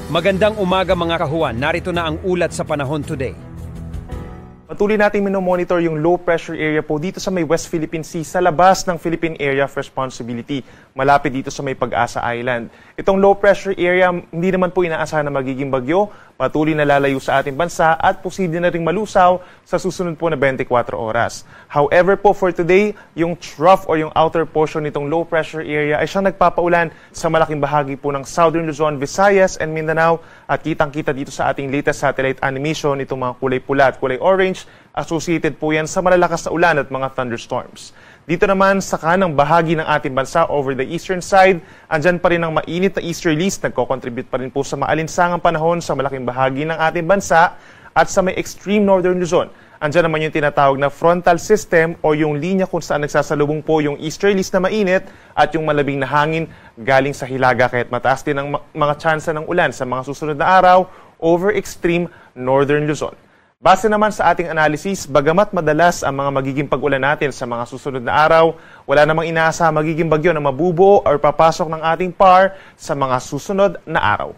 Magandang umaga mga kahuan, narito na ang ulat sa panahon today. Patuloy natin minomonitor yung low pressure area po dito sa may West Philippine Sea sa labas ng Philippine Area of Responsibility, malapit dito sa may Pag-asa Island. Itong low pressure area hindi naman po inaasahan na magiging bagyo, patuloy na lalayo sa ating bansa at posible na ring malusaw sa susunod po na 24 oras. However po for today, yung trough or yung outer portion nitong low pressure area ay siyang nagpapaulan sa malaking bahagi po ng Southern Luzon, Visayas and Mindanao at kitang-kita dito sa ating latest satellite animation itong mga kulay pula at kulay orange. Associated po yan sa malalakas na ulan at mga thunderstorms. Dito naman sa kanang bahagi ng ating bansa over the eastern side, andyan pa rin ang mainit na easterlies, nagko-contribute pa rin po sa maalinsangang panahon sa malaking bahagi ng ating bansa at sa may extreme northern Luzon. Andyan naman yung tinatawag na frontal system o yung linya kung saan nagsasalubong po yung easterlies na mainit at yung malabing na hangin galing sa hilaga kaya't mataas din ang mga tsansa ng ulan sa mga susunod na araw over extreme northern Luzon. Base naman sa ating analysis, bagamat madalas ang mga magiging pag-ulan natin sa mga susunod na araw, wala namang inaasa magiging bagyo na mabubuo or papasok ng ating PAR sa mga susunod na araw.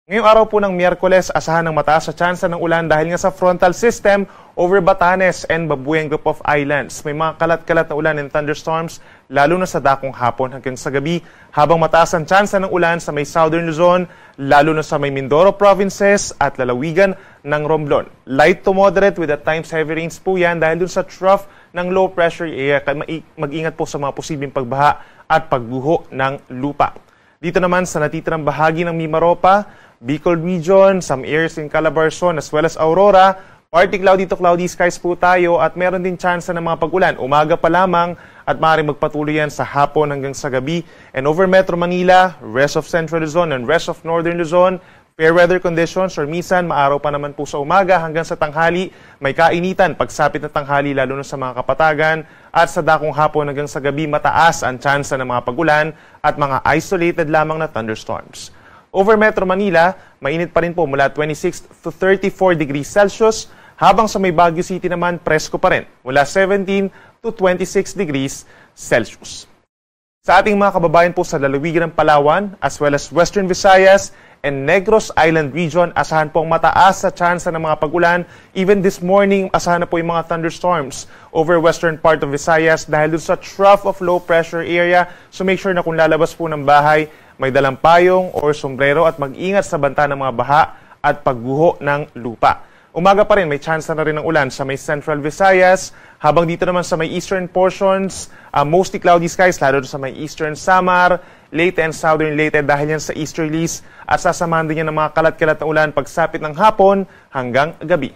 Ngayong araw po ng Miyerkules, asahan ng mataas sa tsansa ng ulan dahil nga sa frontal system over Batanes and Babuyan Group of Islands. May mga kalat-kalat na ulan and thunderstorms lalo na sa dakong hapon hanggang sa gabi habang mataas ang tsansa ng ulan sa may Southern Luzon, lalo na sa may Mindoro provinces at lalawigan ng Romblon. Light to moderate with at times heavy rains po yan dahil dun sa trough ng low pressure area. Mag-ingat po sa mga posibleng pagbaha at pagguho ng lupa. Dito naman sa natitirang bahagi ng Mimaropa, Bicol Region, some areas in Calabarzon as well as Aurora, partly cloudy to cloudy skies po tayo at meron din tsansa ng mga pag-ulan. Umaga pa lamang at maaaring magpatuloy yan sa hapon hanggang sa gabi. And over Metro Manila, rest of Central Luzon and rest of Northern Luzon, fair weather conditions or minsan maaraw pa naman po sa umaga hanggang sa tanghali. May kainitan pagsapit na tanghali lalo na sa mga kapatagan at sa dakong hapon hanggang sa gabi mataas ang tsansa ng mga pag-ulan at mga isolated lamang na thunderstorms. Over Metro Manila, mainit pa rin po mula 26 to 34 degrees Celsius, habang sa may Baguio City naman, presko pa rin, mula 17 to 26 degrees Celsius. Sa ating mga kababayan po sa lalawigan ng Palawan, as well as Western Visayas and Negros Island region, asahan po ang mataas sa tsansa ng mga pag-ulan. Even this morning, asahan na po yung mga thunderstorms over western part of Visayas dahil dun sa trough of low pressure area. So make sure na kung lalabas po ng bahay, may dalang payong or sombrero at mag-ingat sa banta ng mga baha at pagguho ng lupa. Umaga pa rin, may tsansa na rin ng ulan sa may Central Visayas, habang dito naman sa may eastern portions, mostly cloudy skies, lalo sa may eastern Samar, Leyte and southern Leyte dahil yan sa easterlies at sasamahan din yan ng mga kalat-kalat na ulan pagsapit ng hapon hanggang gabi.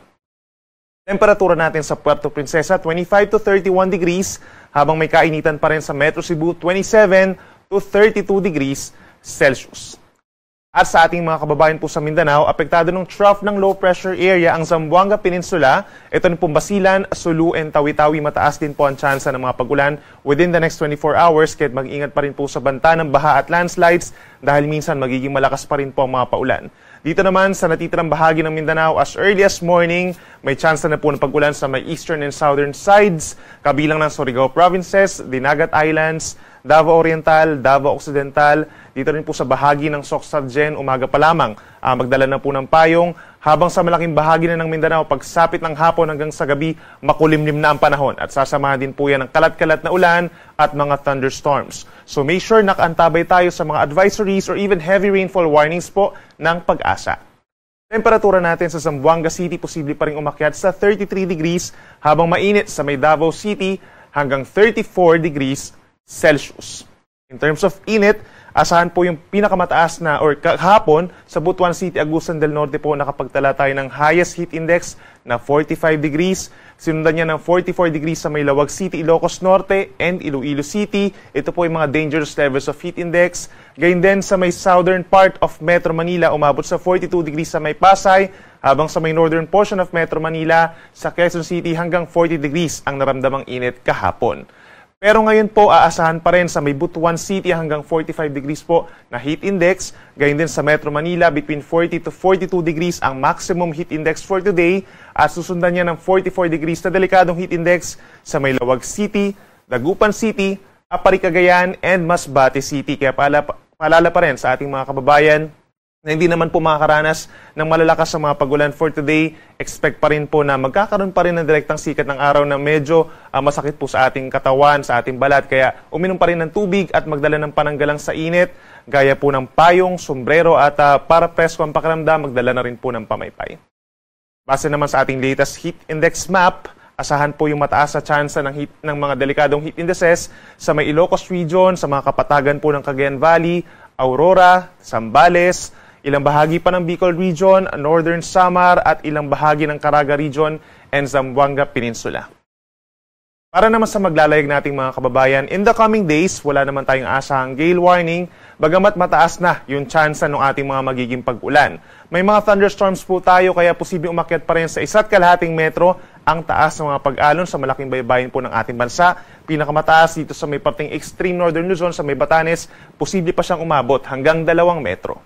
Temperatura natin sa Puerto Princesa, 25 to 31 degrees, habang may kainitan pa rin sa Metro Cebu, 27 to 32 degrees Celsius. At sa ating mga kababayan po sa Mindanao, apektado ng trough ng low pressure area ang Zamboanga Peninsula. Ito ng Basilan, Sulu, and Tawi-Tawi. Mataas din po ang tsansa ng mga pag-ulan within the next 24 hours. Kaya't mag-ingat pa rin po sa banta ng baha at landslides dahil minsan magiging malakas pa rin po ang mga paulan. Dito naman sa natitirang bahagi ng Mindanao, as early as morning, may tsansa na po ng pag-ulan sa may eastern and southern sides, kabilang ng Surigao Provinces, Dinagat Islands, Davao Oriental, Davao Occidental. Dito rin po sa bahagi ng Soc-Sargen, umaga pa lamang. Magdala na po ng payong. Habang sa malaking bahagi na ng Mindanao, pagsapit ng hapon hanggang sa gabi, makulimlim na ang panahon. At sasamahan din po yan ng kalat-kalat na ulan at mga thunderstorms. So make sure nakaantabay tayo sa mga advisories or even heavy rainfall warnings po ng Pag-asa. Temperatura natin sa Zamboanga City, posible pa rin umakyat sa 33 degrees, habang mainit sa may Davao City hanggang 34 degrees Celsius. In terms of init, asahan po yung pinakamataas na or kahapon sa Butuan City, Agusan del Norte po nakapagtala tayo ng highest heat index na 45 degrees. Sinundan niya ng 44 degrees sa may Lawag City, Ilocos Norte and Iloilo City. Ito po yung mga dangerous levels of heat index. Gayun din sa may southern part of Metro Manila, umabot sa 42 degrees sa may Pasay, habang sa may northern portion of Metro Manila sa Quezon City hanggang 40 degrees ang naramdamang init kahapon. Pero ngayon po, aasahan pa rin sa may Butuan City hanggang 45 degrees po na heat index. Gayon din sa Metro Manila, between 40 to 42 degrees ang maximum heat index for today. At susundan niya ng 44 degrees na delikadong heat index sa may Lawag City, Dagupan City, Apari Cagayan, and Masbate City. Kaya paalala pa rin sa ating mga kababayan na hindi naman po makakaranas ng malalakas sa mga pagulan for today. Expect pa rin po na magkakaroon pa rin ng direktang sikat ng araw na medyo masakit po sa ating katawan, sa ating balat. Kaya uminom pa rin ng tubig at magdala ng pananggalang sa init, gaya po ng payong, sombrero at para presko ang pakiramdam, magdala na rin po ng pamaypay. Base naman sa ating latest heat index map, asahan po yung mataas na tsansa ng mga delikadong heat indices sa may Ilocos region, sa mga kapatagan po ng Cagayan Valley, Aurora, Zambales, ilang bahagi pa ng Bicol Region, Northern Samar at ilang bahagi ng Caraga Region and Zamboanga Peninsula. Para naman sa maglalayag nating mga kababayan, in the coming days, wala naman tayong asahang gale warning, bagamat mataas na yung tsansa ng ating mga magiging pag-ulan. May mga thunderstorms po tayo kaya posibleng umakyat pa rin sa 1.5 metro ang taas ng mga pag-alon sa malaking baybayin po ng ating bansa. Pinakamataas dito sa may parting extreme northern Luzon, sa may Batanes, posible pa siyang umabot hanggang 2 metro.